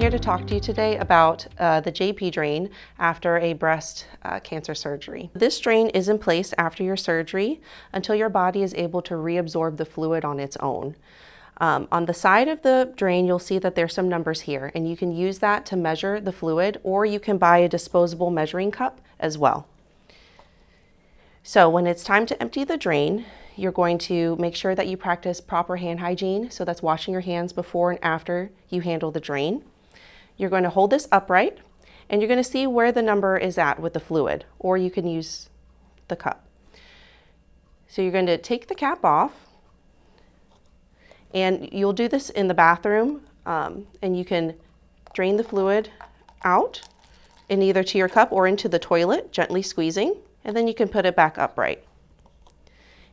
here to talk to you today about the JP drain after a breast cancer surgery. This drain is in place after your surgery until your body is able to reabsorb the fluid on its own. On the side of the drain, you'll see that there's some numbers here, and you can use that to measure the fluid, or you can buy a disposable measuring cup as well. So when it's time to empty the drain, you're going to make sure that you practice proper hand hygiene. So that's washing your hands before and after you handle the drain. You're going to hold this upright, and you're going to see where the number is at with the fluid, or you can use the cup. So you're going to take the cap off, and you'll do this in the bathroom, and you can drain the fluid out in either to your cup or into the toilet, gently squeezing, and then you can put it back upright.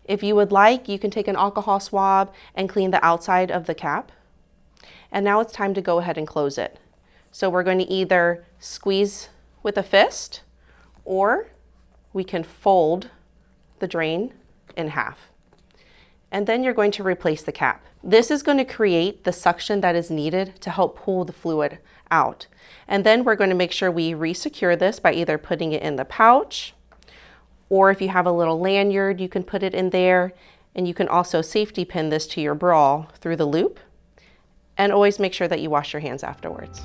If you would like, you can take an alcohol swab and clean the outside of the cap. And now it's time to go ahead and close it. So we're going to either squeeze with a fist, or we can fold the drain in half. And then you're going to replace the cap. This is going to create the suction that is needed to help pull the fluid out. And then we're going to make sure we re-secure this by either putting it in the pouch, or if you have a little lanyard, you can put it in there, and you can also safety pin this to your bra through the loop. And always make sure that you wash your hands afterwards.